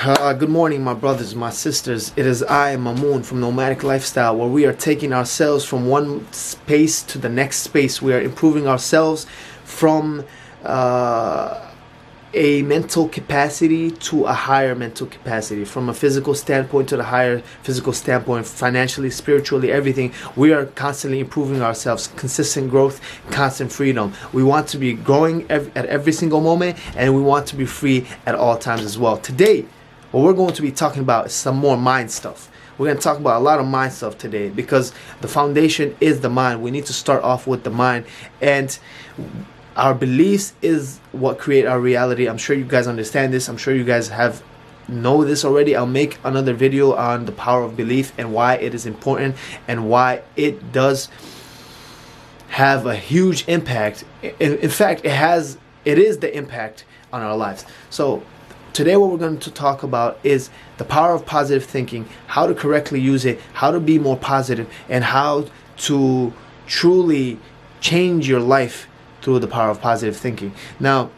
Good morning, my brothers, my sisters. It is I, Al-Mamun, from Nomadic Lifestyle, where we are taking ourselves from one space to the next space. We are improving ourselves from a mental capacity to a higher mental capacity, from a physical standpoint to the higher physical standpoint, financially, spiritually, everything. We are constantly improving ourselves, consistent growth, constant freedom. We want to be growing at every single moment, and we want to be free at all times as well. Today, what we're going to be talking about is some more mind stuff. We're going to talk about a lot of mind stuff today because the foundation is the mind. We need to start off with the mind, and our beliefs is what create our reality. I'm sure you guys understand this. I'm sure you guys know this already. I'll make another video on the power of belief and why it is important and why it does have a huge impact. In fact, it is the impact on our lives. So today what we're going to talk about is the power of positive thinking, how to correctly use it, how to be more positive, and how to truly change your life through the power of positive thinking. Now,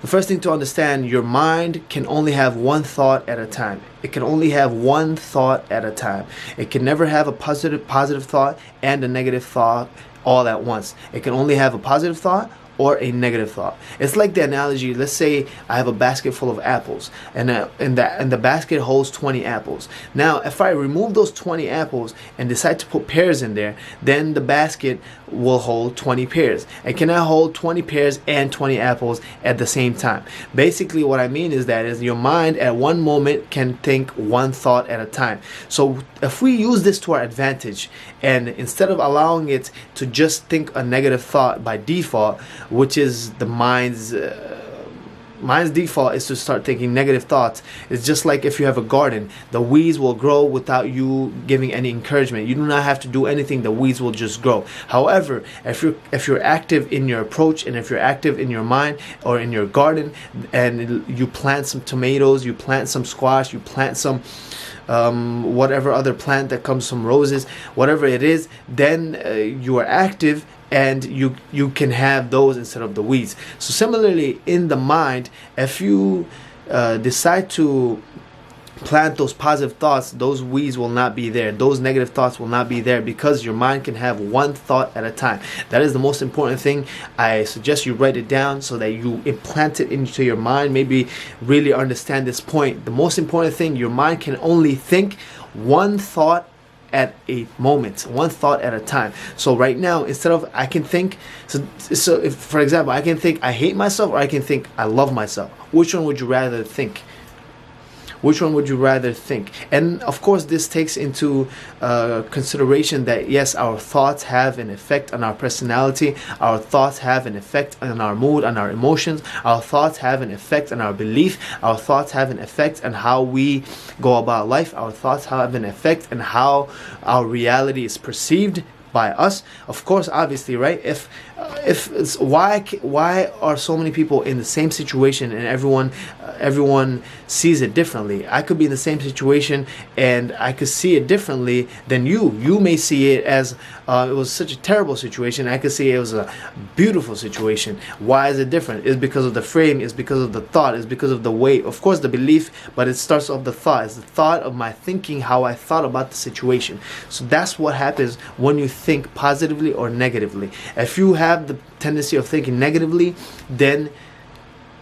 the first thing to understand, your mind can only have one thought at a time. It can only have one thought at a time. It can never have a positive thought and a negative thought all at once. It can only have a positive thought or a negative thought. It's like the analogy, let's say I have a basket full of apples, and the basket holds 20 apples. Now, if I remove those 20 apples and decide to put pears in there, then the basket will hold 20 pears. It cannot hold 20 pears and 20 apples at the same time. Basically, what I mean is that your mind at one moment can think one thought at a time. So if we use this to our advantage, and instead of allowing it to just think a negative thought by default, which is the mind's default is to start thinking negative thoughts. It's just like if you have a garden, the weeds will grow without you giving any encouragement. You do not have to do anything, the weeds will just grow. However, if you're active in your approach, and if you're active in your mind or in your garden, and you plant some tomatoes, you plant some squash, you plant some whatever other plant that comes from roses, whatever it is, then you are active, and you can have those instead of the weeds. So similarly, in the mind, if you decide to plant those positive thoughts, those weeds will not be there. Those negative thoughts will not be there, because your mind can have one thought at a time. That is the most important thing. I suggest you write it down so that you implant it into your mind. Maybe really understand this point. The most important thing, your mind can only think one thought at a moment, one thought at a time. So right now, instead of I can think, so if, for example, I can think I hate myself, or I can think I love myself. Which one would you rather think? Which one would you rather think? And of course, this takes into consideration that yes, our thoughts have an effect on our personality. Our thoughts have an effect on our mood, on our emotions. Our thoughts have an effect on our belief. Our thoughts have an effect on how we go about life. Our thoughts have an effect on how our reality is perceived by us. Of course, obviously, right? If it's, why are so many people in the same situation and everyone sees it differently? I could be in the same situation and I could see it differently than you. You may see it as it was such a terrible situation. I could see it was a beautiful situation. Why is it different? It's because of the frame. It's because of the thought. It's because of the way. Of course, the belief, but it starts off the thought. It's the thought of my thinking, how I thought about the situation. So that's what happens when you think positively or negatively. If you have the tendency of thinking negatively, then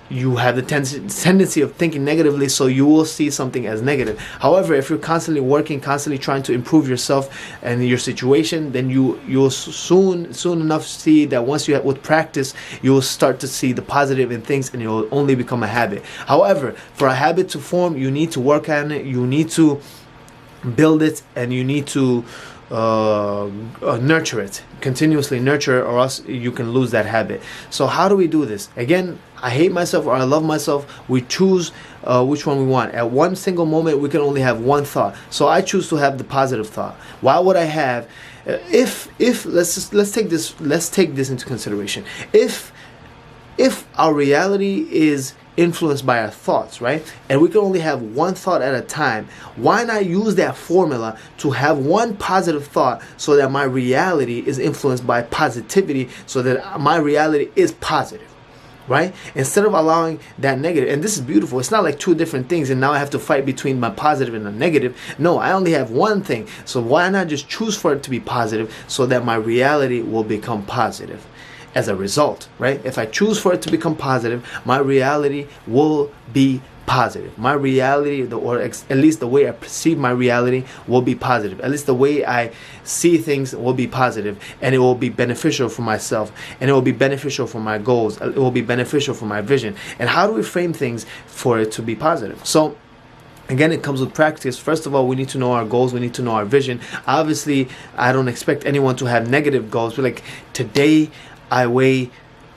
you have the tendency of thinking negatively, so you will see something as negative. However, if you're constantly working, constantly trying to improve yourself and your situation, then you'll soon enough see that once you with practice, you will start to see the positive in things, and it will only become a habit. However, for a habit to form, you need to work on it, you need to build it, and you need to nurture it, continuously nurture, or else you can lose that habit. So how do we do this? Again, I hate myself or I love myself. We choose which one we want. At one single moment, we can only have one thought. So I choose to have the positive thought. Why would I have? If let's take this into consideration. If our reality is influenced by our thoughts, right? And we can only have one thought at a time. Why not use that formula to have one positive thought so that my reality is influenced by positivity, so that my reality is positive? right? Instead of allowing that negative, and this is beautiful, it's not like two different things and now I have to fight between my positive and the negative. No, I only have one thing. So why not just choose for it to be positive so that my reality will become positive as a result, right? If I choose for it to become positive, my reality will be positive. My reality, or at least the way I perceive my reality, will be positive. At least the way I see things will be positive, and it will be beneficial for myself, and it will be beneficial for my goals. It will be beneficial for my vision. And how do we frame things for it to be positive? So again, it comes with practice. First of all, we need to know our goals. We need to know our vision. Obviously, I don't expect anyone to have negative goals. But like, today I weigh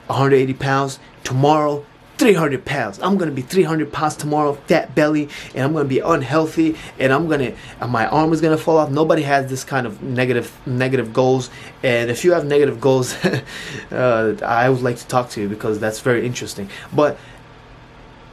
180 pounds. Tomorrow, 300 pounds. I'm going to be 300 pounds tomorrow, fat belly, and I'm going to be unhealthy, and my arm is going to fall off. Nobody has this kind of negative goals. And if you have negative goals, I would like to talk to you, because that's very interesting. But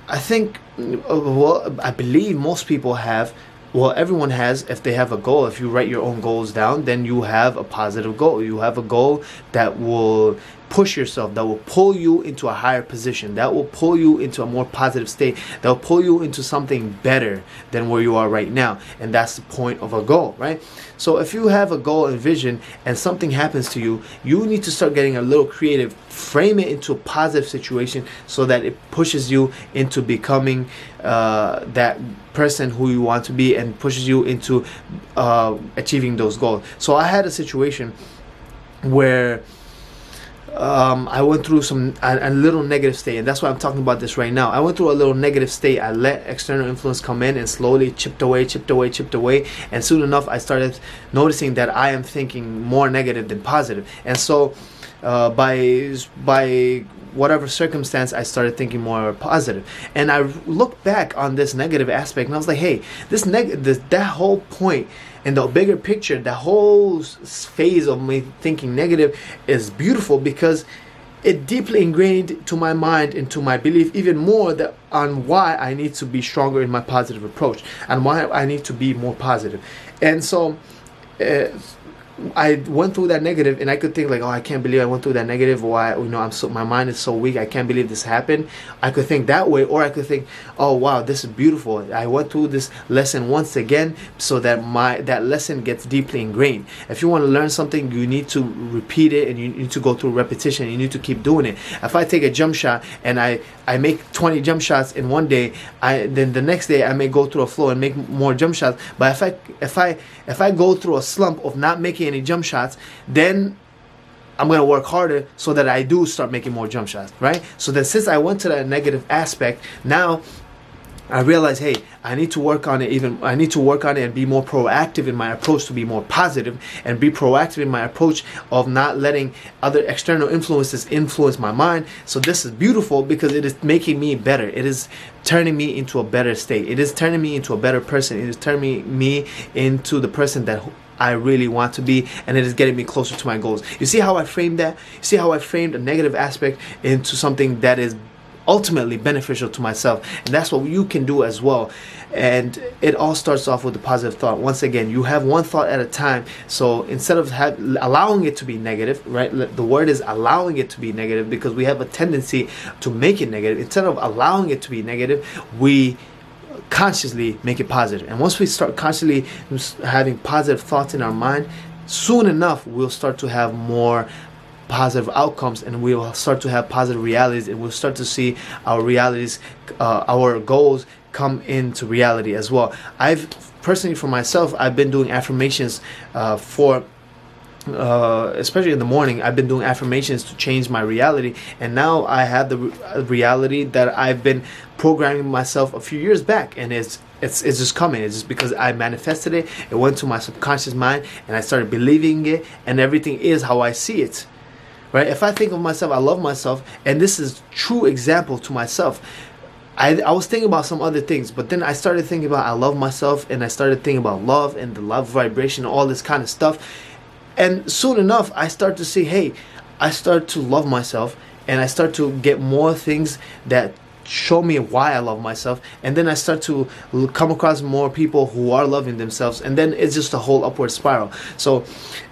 I think, I believe most people have, everyone has. If they have a goal, if you write your own goals down, then you have a positive goal. You have a goal that will push yourself, that will pull you into a higher position, that will pull you into a more positive state, that will pull you into something better than where you are right now. And that's the point of a goal, right? So if you have a goal and vision and something happens to you, you need to start getting a little creative. Frame it into a positive situation so that it pushes you into becoming that person who you want to be, and pushes you into achieving those goals. So I had a situation where I went through a little negative state, and that's why I'm talking about this right now. I went through a little negative state. I let external influence come in and slowly chipped away, and soon enough I started noticing that I am thinking more negative than positive. And so by whatever circumstance, I started thinking more positive. And I looked back on this negative aspect, and I was like, hey, that whole point in the bigger picture, that whole phase of me thinking negative is beautiful, because it deeply ingrained to my mind and to my belief even more on why I need to be stronger in my positive approach, and why I need to be more positive. And so I went through that negative, and I could think like, oh, I can't believe I went through that negative. Why, my mind is so weak. I can't believe this happened. I could think that way, or I could think, oh wow, this is beautiful. I went through this lesson once again, so that that lesson gets deeply ingrained. If you want to learn something, you need to repeat it, and you need to go through repetition. You need to keep doing it. If I take a jump shot and I make 20 jump shots in one day, then the next day I may go through a flow and make more jump shots. But if I go through a slump of not making any jump shots, then I'm going to work harder so that I do start making more jump shots, right? So that since I went to that negative aspect, now I realize, hey, I need to work on it and be more proactive in my approach to be more positive, and be proactive in my approach of not letting other external influences influence my mind. So this is beautiful, because it is making me better. It is turning me into a better state. It is turning me into a better person. It is turning me into the person that I really want to be, and it is getting me closer to my goals. You see how I framed that? You see how I framed a negative aspect into something that is ultimately beneficial to myself? And that's what you can do as well. And it all starts off with a positive thought. Once again, you have one thought at a time. So instead of allowing it to be negative, right? The word is allowing it to be negative, because we have a tendency to make it negative. Instead of allowing it to be negative, we consciously make it positive. And once we start consciously having positive thoughts in our mind, soon enough we'll start to have more positive outcomes, and we will start to have positive realities, and we'll start to see our realities, our goals come into reality as well. I've personally, for myself, I've been doing affirmations especially in the morning. I've been doing affirmations to change my reality, and now I have the reality that I've been programming myself a few years back, and it's just coming. It's just because I manifested it. It went to my subconscious mind, and I started believing it, and everything is how I see it. Right? If I think of myself, I love myself, and this is true example to myself. I was thinking about some other things, but then I started thinking about I love myself, and I started thinking about love and the love vibration, all this kind of stuff. And soon enough, I start to see, hey, I start to love myself, and I start to get more things that show me why I love myself, and then I start to come across more people who are loving themselves, and then it's just a whole upward spiral. So,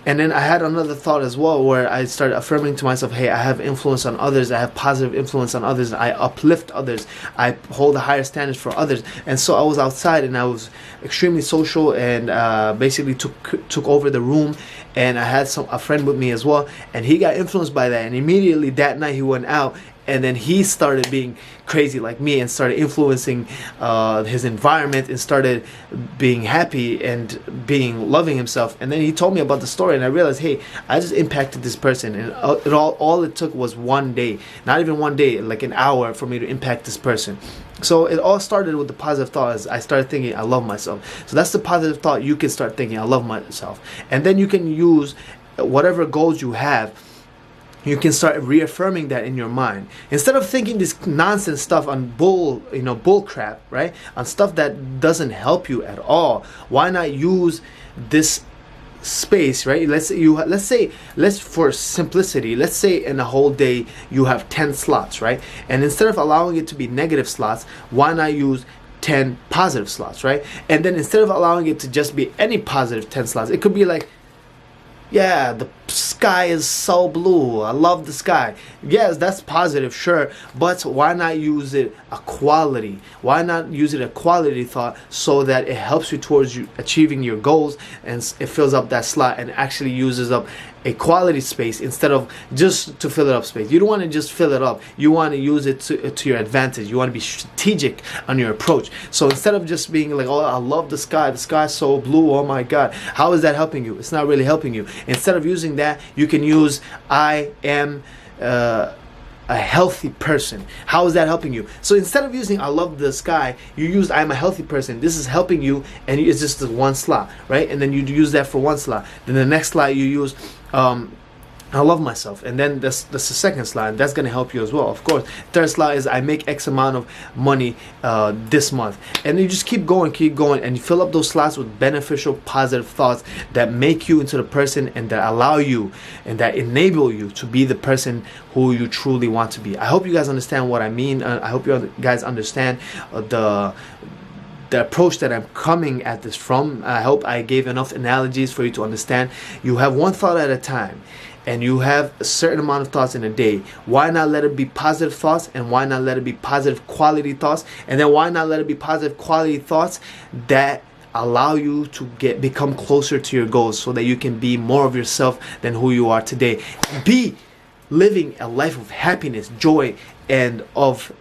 and then I had another thought as well, where I started affirming to myself, hey, I have influence on others, I have positive influence on others, I uplift others, I hold a higher standard for others. And so I was outside and I was extremely social, and basically took over the room, and I had a friend with me as well, and he got influenced by that, and immediately that night he went out, and then he started being crazy like me and started influencing his environment and started being happy and being loving himself. And then he told me about the story, and I realized, hey, I just impacted this person, and all it took was one day, not even one day, like an hour for me to impact this person. So it all started with the positive thought. As I started thinking, I love myself. So that's the positive thought. You can start thinking, I love myself, and then you can use whatever goals you have. You can start reaffirming that in your mind, instead of thinking this nonsense stuff on bull crap, right? On stuff that doesn't help you at all. Why not use this space, right? Let's for simplicity, let's say in a whole day you have 10 slots, right? And instead of allowing it to be negative slots, why not use 10 positive slots, right? And then instead of allowing it to just be any positive 10 slots, it could be like, yeah, the sky is so blue, I love the sky. Yes, that's positive, sure, but why not use it a quality? Why not use it a quality thought, so that it helps you towards you achieving your goals, and it fills up that slot and actually uses up a quality space instead of just to fill it up space. You don't want to just fill it up. You want to use it to your advantage. You want to be strategic on your approach. So instead of just being like, oh, I love the sky's so blue, oh my God, how is that helping you? It's not really helping you. Instead of using that, you can use I am a healthy person. How is that helping you? So instead of using I love the sky, you use I'm a healthy person. This is helping you, and it's just the one slot, right? And then you use that for one slot. Then the next slot you use I love myself, and then that's the second slide. That's gonna help you as well, of course. Third slide is I make X amount of money this month, and you just keep going, and you fill up those slots with beneficial, positive thoughts that make you into the person, and that allow you and that enable you to be the person who you truly want to be. I hope you guys understand what I mean. I hope you guys understand the approach that I'm coming at this from. I hope I gave enough analogies for you to understand. You have one thought at a time, and you have a certain amount of thoughts in a day. Why not let it be positive thoughts, and why not let it be positive quality thoughts, and then why not let it be positive quality thoughts that allow you to become closer to your goals, so that you can be more of yourself than who you are today. Be living a life of happiness, joy, and of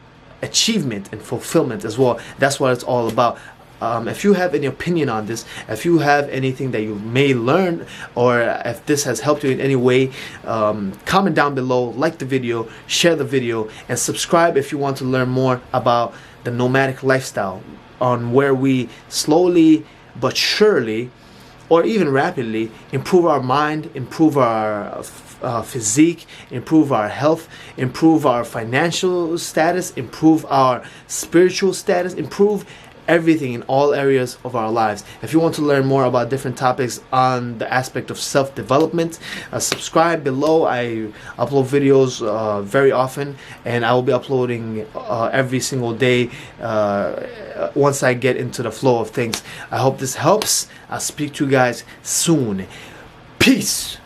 achievement and fulfillment as well. That's what it's all about. If you have any opinion on this, if you have anything that you may learn, or if this has helped you in any way, comment down below, like the video, share the video, and subscribe if you want to learn more about the nomadic lifestyle, on where we slowly but surely, or even rapidly, improve our mind, improve our physique, improve our health, improve our financial status, improve our spiritual status, improve everything in all areas of our lives. If you want to learn more about different topics on the aspect of self-development, subscribe below. I upload videos very often, and I will be uploading every single day once I get into the flow of things. I hope this helps. I'll speak to you guys soon. Peace.